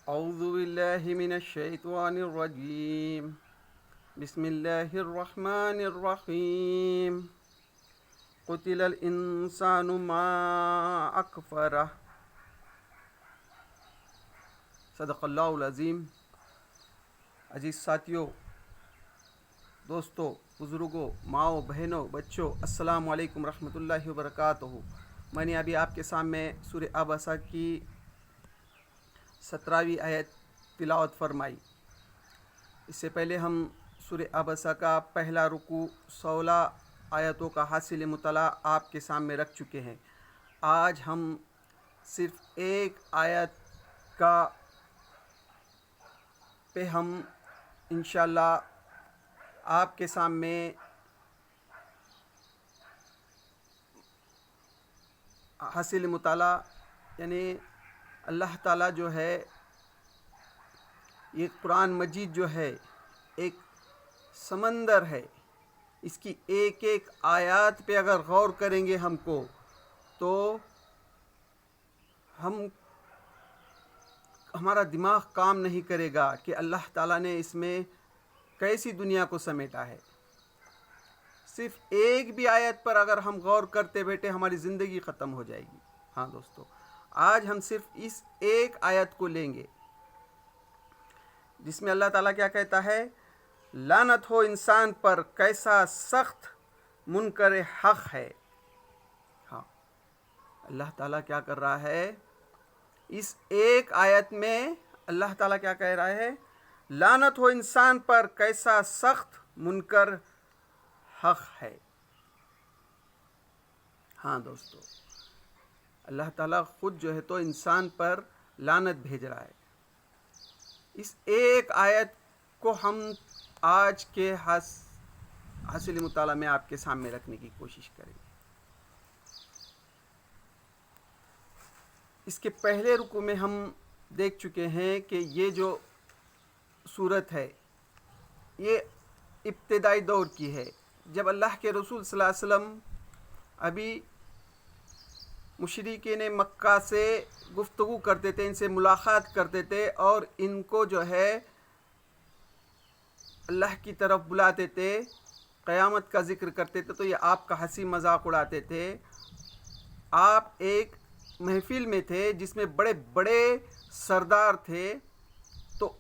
اعوذ باللہ من الشیطان الرجیم بسم اللہ الرحمن الرحیم قتل الانسان ما اکفرہ صدق اللہ العظیم۔ عزیز ساتھیوں، دوستوں، بزرگوں، ماؤں، بہنوں، بچوں، السلام علیکم رحمۃ اللہ وبرکاتہ۔ میں نے ابھی آپ کے سامنے سورہ عبسہ کی 17ویں آیت تلاوت فرمائی۔ اس سے پہلے ہم سورہ عبسہ کا پہلا رکوع 16 آیتوں کا حاصل مطالعہ آپ کے سامنے رکھ چکے ہیں۔ آج ہم صرف ایک آیت کا پہ ہم انشاءاللہ آپ کے سامنے حاصل مطالعہ، یعنی اللہ تعالیٰ جو ہے، یہ قرآن مجید جو ہے ایک سمندر ہے۔ اس کی ایک ایک آیات پہ اگر غور کریں گے ہم کو تو ہمارا دماغ کام نہیں کرے گا کہ اللہ تعالیٰ نے اس میں کیسی دنیا کو سمیٹا ہے۔ صرف ایک بھی آیت پر اگر ہم غور کرتے بیٹھے ہماری زندگی ختم ہو جائے گی۔ ہاں دوستو، آج ہم صرف اس ایک آیت کو لیں گے جس میں اللہ تعالیٰ کیا کہتا ہے؟ لعنت ہو انسان پر کیسا سخت منکر حق ہے۔ ہاں، اللہ تعالیٰ کیا کر رہا ہے؟ اس ایک آیت میں اللہ تعالیٰ کیا کہہ رہا ہے؟ لعنت ہو انسان پر کیسا سخت منکر حق ہے۔ ہاں دوستو، اللہ تعالیٰ خود جو ہے تو انسان پر لعنت بھیج رہا ہے۔ اس ایک آیت کو ہم آج کے حاصل مطالعہ میں آپ کے سامنے رکھنے کی کوشش کریں گے۔ اس کے پہلے رکوع میں ہم دیکھ چکے ہیں کہ یہ جو صورت ہے یہ ابتدائی دور کی ہے، جب اللہ کے رسول صلی اللہ علیہ وسلم ابھی مشرکین مکہ سے گفتگو کرتے تھے، ان سے ملاقات کرتے تھے اور ان کو جو ہے اللہ کی طرف بلاتے تھے، قیامت کا ذکر کرتے تھے، تو یہ آپ کا ہنسی مذاق اڑاتے تھے۔ آپ ایک محفل میں تھے جس میں بڑے بڑے سردار تھے، تو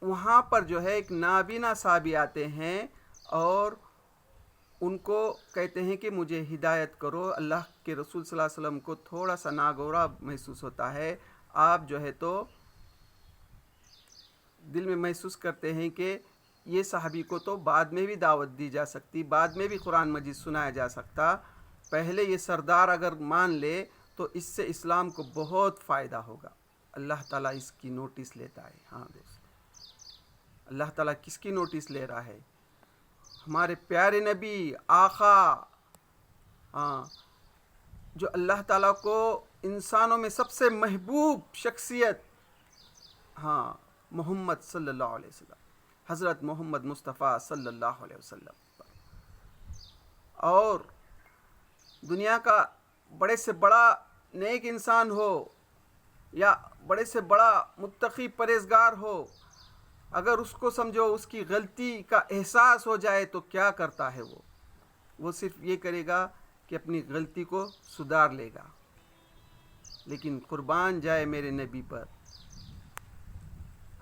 وہاں پر جو ہے ایک نابینا صحابی آتے ہیں اور ان کو کہتے ہیں کہ مجھے ہدایت کرو۔ اللہ کے رسول صلی اللہ علیہ وسلم کو تھوڑا سا ناگوارا محسوس ہوتا ہے۔ آپ جو ہے تو دل میں محسوس کرتے ہیں کہ یہ صحابی کو تو بعد میں بھی دعوت دی جا سکتی، بعد میں بھی قرآن مجید سنایا جا سکتا، پہلے یہ سردار اگر مان لے تو اس سے اسلام کو بہت فائدہ ہوگا۔ اللہ تعالیٰ اس کی نوٹس لیتا ہے۔ ہاں دوست، اللہ تعالیٰ کس کی نوٹس لے رہا ہے؟ ہمارے پیارے نبی آقا، ہاں، جو اللہ تعالیٰ کو انسانوں میں سب سے محبوب شخصیت، ہاں، محمد صلی اللہ علیہ وسلم، حضرت محمد مصطفیٰ صلی اللہ علیہ وسلم، اور دنیا کا بڑے سے بڑا نیک انسان ہو یا بڑے سے بڑا متقی پرہیزگار ہو، اگر اس کو سمجھو اس کی غلطی کا احساس ہو جائے تو کیا کرتا ہے؟ وہ صرف یہ کرے گا کہ اپنی غلطی کو سدھار لے گا۔ لیکن قربان جائے میرے نبی پر،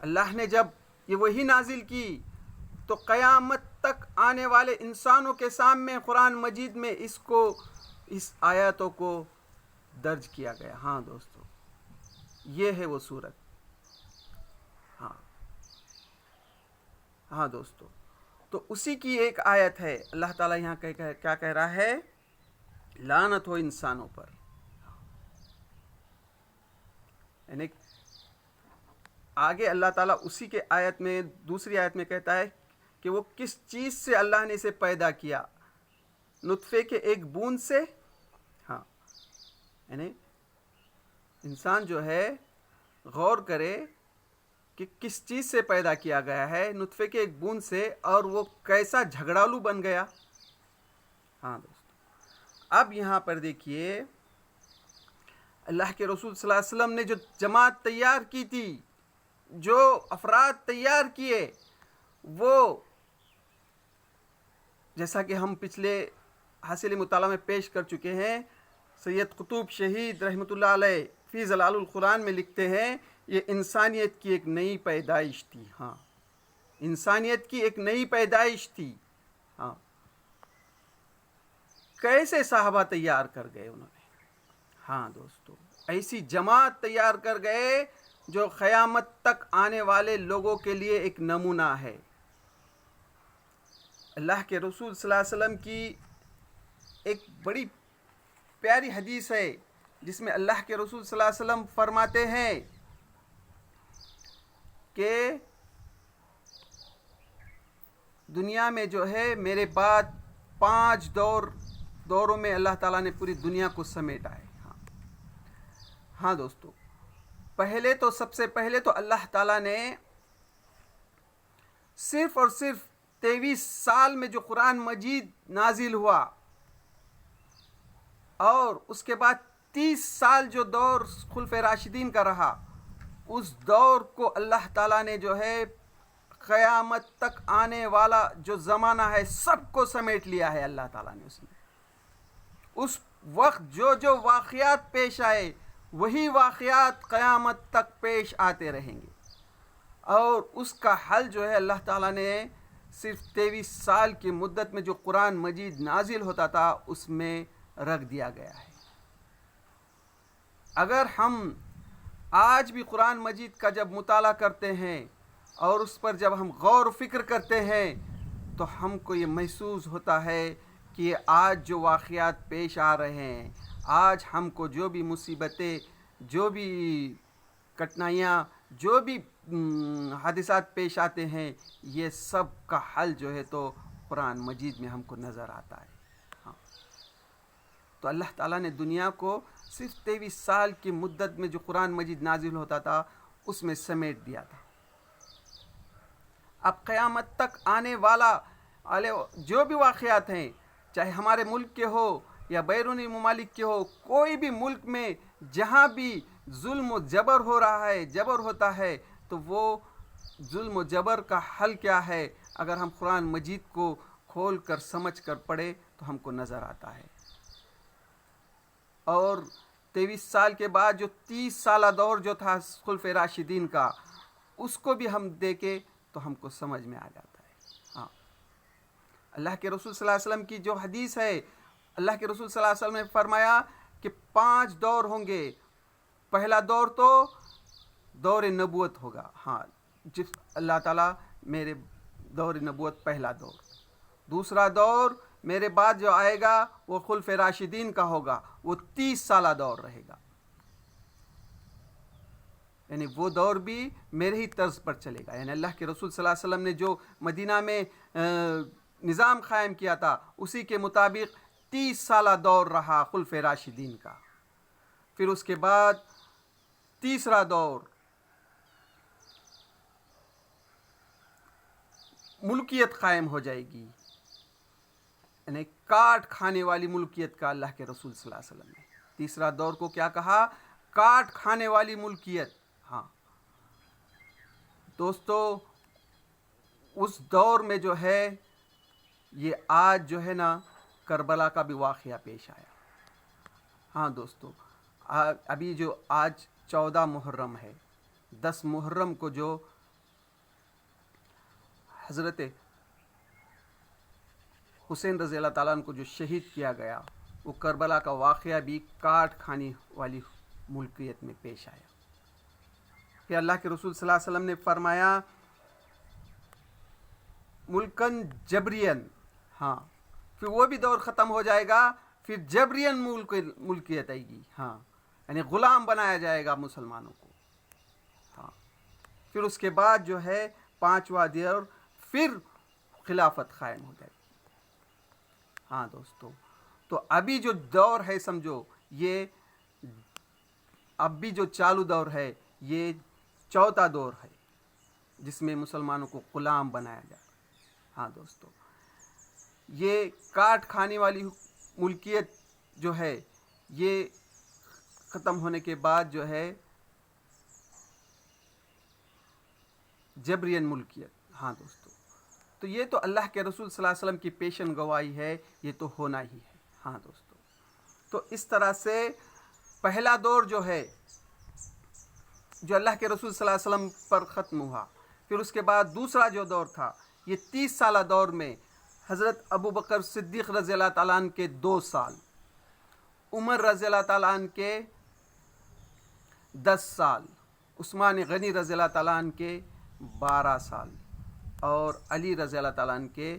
اللہ نے جب یہ وحی نازل کی تو قیامت تک آنے والے انسانوں کے سامنے قرآن مجید میں اس آیاتوں کو درج کیا گیا۔ ہاں دوستو، یہ ہے وہ صورت۔ ہاں دوستو، تو اسی کی ایک آیت ہے۔ اللہ تعالیٰ یہاں کیا کہہ رہا ہے؟ لعنت ہو انسانوں پر۔ یعنی آگے اللہ تعالیٰ اسی کے آیت میں، دوسری آیت میں کہتا ہے کہ وہ کس چیز سے اللہ نے اسے پیدا کیا؟ نطفے کے ایک بوند سے۔ ہاں، یعنی انسان جو ہے غور کرے کہ کس چیز سے پیدا کیا گیا ہے؟ نطفے کے ایک بوند سے، اور وہ کیسا جھگڑالو بن گیا۔ ہاں دوستو، اب یہاں پر دیکھیے اللہ کے رسول صلی اللہ علیہ وسلم نے جو جماعت تیار کی تھی جو افراد تیار کیے وہ جیسا کہ ہم پچھلے حاصل مطالعہ میں پیش کر چکے ہیں، سید قطب شہید رحمۃ اللہ علیہ فی ظلال القرآن میں لکھتے ہیں یہ انسانیت کی ایک نئی پیدائش تھی. ہاں، انسانیت کی ایک نئی پیدائش تھی. ہاں، کیسے صحابہ تیار کر گئے انہوں نے. ہاں دوستو، ایسی جماعت تیار کر گئے جو قیامت تک آنے والے لوگوں کے لیے ایک نمونہ ہے. اللہ کے رسول صلی اللہ علیہ وسلم کی ایک بڑی پیاری حدیث ہے جس میں اللہ کے رسول صلی اللہ علیہ وسلم فرماتے ہیں کہ دنیا میں جو ہے میرے بعد 5 دوروں میں اللہ تعالیٰ نے پوری دنیا کو سمیٹا ہے. ہاں دوستو، سب سے پہلے تو اللہ تعالیٰ نے صرف اور صرف 23 سال میں جو قرآن مجید نازل ہوا اور اس کے بعد 30 سال جو دور خلفائے راشدین کا رہا، اس دور کو اللہ تعالیٰ نے جو ہے قیامت تک آنے والا جو زمانہ ہے سب کو سمیٹ لیا ہے. اللہ تعالیٰ نے اس وقت جو واقعات پیش آئے وہی واقعات قیامت تک پیش آتے رہیں گے، اور اس کا حل جو ہے اللہ تعالیٰ نے صرف 23 سال کی مدت میں جو قرآن مجید نازل ہوتا تھا اس میں رکھ دیا گیا ہے. اگر ہم آج بھی قرآن مجید کا جب مطالعہ کرتے ہیں اور اس پر جب ہم غور و فکر کرتے ہیں تو ہم کو یہ محسوس ہوتا ہے کہ آج جو واقعات پیش آ رہے ہیں، آج ہم کو جو بھی مصیبتیں، جو بھی کٹھنائیاں، جو بھی حادثات پیش آتے ہیں، یہ سب کا حل جو ہے تو قرآن مجید میں ہم کو نظر آتا ہے. ہاں، تو اللہ تعالیٰ نے دنیا کو صرف 23 سال کی مدت میں جو قرآن مجید نازل ہوتا تھا اس میں سمیٹ دیا تھا. اب قیامت تک آنے والا جو بھی واقعات ہیں، چاہے ہمارے ملک کے ہو یا بیرونی ممالک کے ہو، کوئی بھی ملک میں جہاں بھی ظلم و جبر ہو رہا ہے، جبر ہوتا ہے، تو وہ ظلم و جبر کا حل کیا ہے اگر ہم قرآن مجید کو کھول کر سمجھ کر پڑھے تو ہم کو نظر آتا ہے. اور 23 سال کے بعد جو 30 سالہ دور جو تھا خلفائے راشدین کا، اس کو بھی ہم دیکھیں تو ہم کو سمجھ میں آ جاتا ہے. ہاں، اللہ کے رسول صلی اللہ علیہ وسلم کی جو حدیث ہے، اللہ کے رسول صلی اللہ علیہ وسلم نے فرمایا کہ 5 دور ہوں گے. پہلا دور تو دور نبوت ہوگا. ہاں، جس اللہ تعالیٰ میرے دور نبوت پہلا دور. دوسرا دور میرے بعد جو آئے گا وہ خلفائے راشدین کا ہوگا، وہ 30 سالہ دور رہے گا. یعنی وہ دور بھی میرے ہی طرز پر چلے گا. یعنی اللہ کے رسول صلی اللہ علیہ وسلم نے جو مدینہ میں نظام قائم کیا تھا اسی کے مطابق 30 سالہ دور رہا خلفائے راشدین کا. پھر اس کے بعد تیسرا دور ملکیت قائم ہو جائے گی، یعنی کاٹ کھانے والی ملکیت کا اللہ کے رسول صلی اللہ علیہ وسلم نے تیسرا دور کو کیا کہا؟ کاٹ کھانے والی ملکیت. ہاں دوستو، اس دور میں جو ہے یہ آج جو ہے نا کربلا کا بھی واقعہ پیش آیا. ہاں دوستو، ابھی جو آج 14 محرم ہے، 10 محرم کو جو حضرت حسین رضی اللہ تعالیٰ عنہ کو جو شہید کیا گیا، وہ کربلا کا واقعہ بھی کاٹ کھانے والی ملکیت میں پیش آیا. پھر اللہ کے رسول صلی اللہ علیہ وسلم نے فرمایا ملکن جبرین. ہاں، پھر وہ بھی دور ختم ہو جائے گا، پھر جبرین ملکیت آئے گی. ہاں، یعنی غلام بنایا جائے گا مسلمانوں کو. ہاں، پھر اس کے بعد جو ہے 5واں دور، پھر خلافت قائم ہو جائے گی. ہاں دوستو، تو ابھی جو دور ہے سمجھو، یہ اب بھی جو چالو دور ہے یہ چوتھا دور ہے جس میں مسلمانوں کو غلام بنایا جائے. ہاں دوستو، یہ کاٹ کھانے والی ملکیت جو ہے یہ ختم ہونے کے بعد جو ہے جبرین ملکیت. ہاں دوستو، تو یہ تو اللہ کے رسول صلی اللہ علیہ وسلم کی پیشن گواہی ہے، یہ تو ہونا ہی ہے. ہاں دوستو، تو اس طرح سے پہلا دور جو ہے جو اللہ کے رسول صلی اللہ علیہ وسلم پر ختم ہوا. پھر اس کے بعد دوسرا جو دور تھا، یہ 30 سالہ دور میں حضرت ابو بکر صدیق رضی اللہ تعالیٰ عنہ کے 2 سال، عمر رضی اللہ تعالیٰ عنہ کے 10 سال، عثمان غنی رضی اللہ تعالیٰ عنہ کے 12 سال، اور علی رضی اللہ تعالیٰ عنہ کے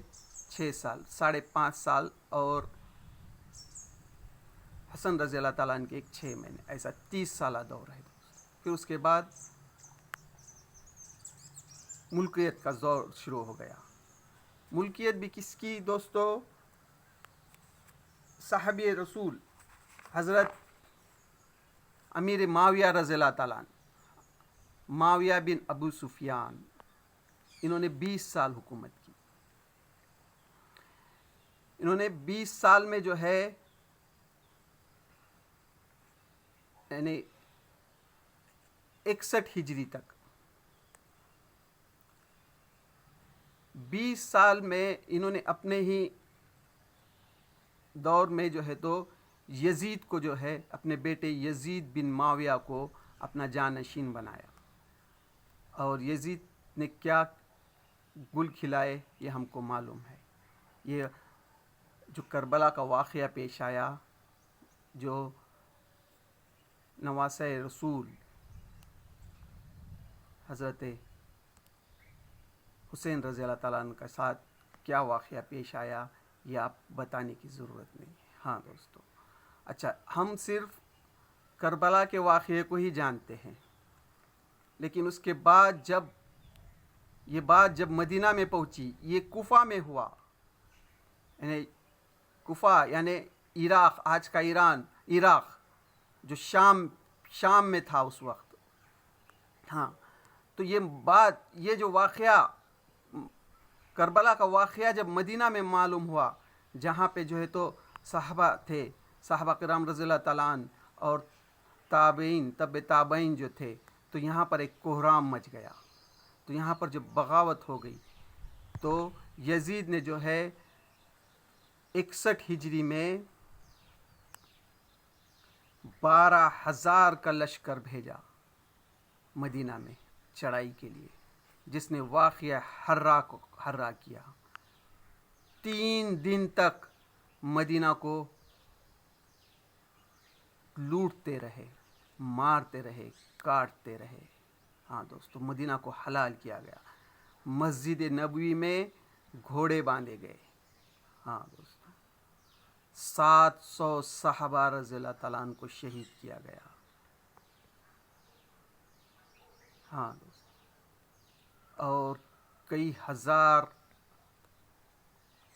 6 سال، 5.5 سال، اور حسن رضی اللہ تعالیٰ عنہ کے 6 مہینے. ایسا 30 سالہ دور ہے. پھر اس کے بعد ملکیت کا دور شروع ہو گیا. ملکیت بھی کس کی دوستو؟ صحابی رسول حضرت امیر معاویہ رضی اللہ تعالیٰ عنہ، معاویہ بن ابو سفیان، انہوں نے 20 سال حکومت کی. انہوں نے 20 سال میں جو ہے یعنی 61 ہجری تک 20 سال میں انہوں نے اپنے ہی دور میں جو ہے تو یزید کو جو ہے اپنے بیٹے یزید بن معاویہ کو اپنا جانشین بنایا. اور یزید نے کیا گل کھلائے یہ ہم کو معلوم ہے. یہ جو کربلا کا واقعہ پیش آیا، جو نواسہ رسول حضرت حسین رضی اللہ تعالیٰ عنہ کے ساتھ کیا واقعہ پیش آیا، یہ آپ بتانے کی ضرورت نہیں ہے. ہاں دوستو، اچھا ہم صرف کربلا کے واقعے کو ہی جانتے ہیں، لیکن اس کے بعد یہ بات جب مدینہ میں پہنچی، یہ کوفہ میں ہوا. یعنی کوفہ یعنی عراق، آج کا ایران، عراق جو شام میں تھا اس وقت. ہاں، تو یہ جو واقعہ کربلا کا واقعہ جب مدینہ میں معلوم ہوا، جہاں پہ جو ہے تو صحابہ تھے، صحابہ کرام رضی اللہ تعالیٰ عنہ، اور تابعین، تابعین جو تھے، تو یہاں پر ایک کوہرام مچ گیا. تو یہاں پر جب بغاوت ہو گئی تو یزید نے جو ہے 61 ہجری میں 12,000 کا لشکر بھیجا مدینہ میں چڑھائی کے لیے، جس نے واقعہ حرا کیا. 3 دن تک مدینہ کو لوٹتے رہے، مارتے رہے، کاٹتے رہے. ہاں دوستو، مدینہ کو حلال کیا گیا. مسجد نبوی میں گھوڑے باندھے گئے. ہاں دوستو، 700 صحابہ رضی اللہ تعالیٰ عنہ کو شہید کیا گیا. ہاں دوستو، اور کئی ہزار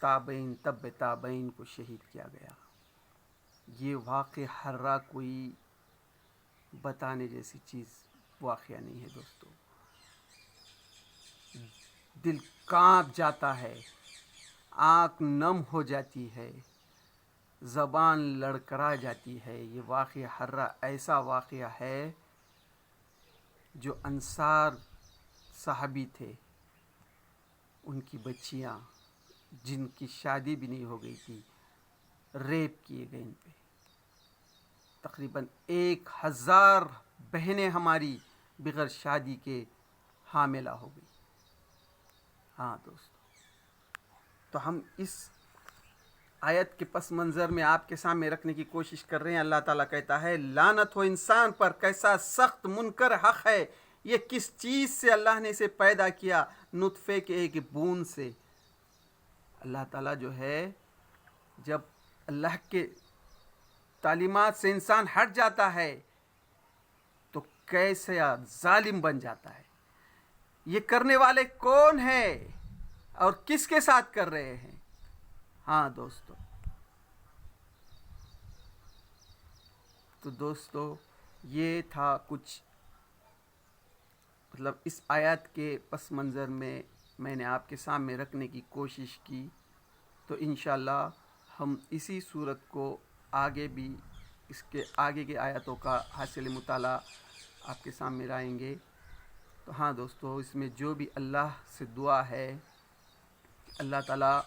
تابعین، تابعین کو شہید کیا گیا. یہ واقعہ حرا کوئی بتانے جیسی چیز واقعہ نہیں ہے دوستو. دل کانپ جاتا ہے، آنکھ نم ہو جاتی ہے، زبان لڑکھڑا جاتی ہے. یہ واقعہ حرا ایسا واقعہ ہے جو انصار صحابی تھے، ان کی بچیاں جن کی شادی بھی نہیں ہو گئی تھی، ریپ کیے گئے ان پہ. تقریباً 1000 بہنیں ہماری بغیر شادی کے حاملہ ہو گئی. ہاں دوستو، تو ہم اس آیت کے پس منظر میں آپ کے سامنے رکھنے کی کوشش کر رہے ہیں. اللہ تعالیٰ کہتا ہے لعنت ہو انسان پر، کیسا سخت منکر حق ہے. یہ کس چیز سے اللہ نے اسے پیدا کیا؟ نطفے کے ایک بوند سے. اللہ تعالیٰ جو ہے جب اللہ کے تعلیمات سے انسان ہٹ جاتا ہے تو کیسے ظالم بن جاتا ہے. یہ کرنے والے کون ہیں اور کس کے ساتھ کر رہے ہیں؟ ہاں دوستو، تو دوستو یہ تھا کچھ اس آیات کے پس منظر میں نے آپ کے سامنے رکھنے کی کوشش کی. تو انشاءاللہ ہم اسی صورت کو آگے بھی اس کے آگے کے آیاتوں کا حاصل مطالعہ آپ کے سامنے لائیں گے. تو ہاں دوستو، اس میں جو بھی اللہ سے دعا ہے، اللہ تعالیٰ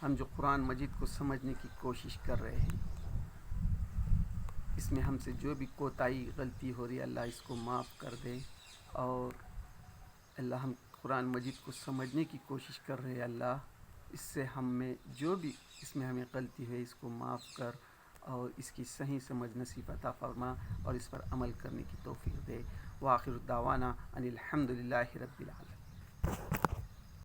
ہم جو قرآن مجید کو سمجھنے کی کوشش کر رہے ہیں، اس میں ہم سے جو بھی کوتاہی غلطی ہو رہی ہے، اللہ اس کو معاف کر دے، اور اللہ ہم قرآن مجید کو سمجھنے کی کوشش کر رہے ہیں، اللہ اس سے ہم میں جو بھی اس میں ہمیں غلطی ہے اس کو معاف کر، اور اس کی صحیح سمجھ نصیب عطا فرما، اور اس پر عمل کرنے کی توفیق دے۔ وآخر دعوانا ان الحمد للہ رب العالمین۔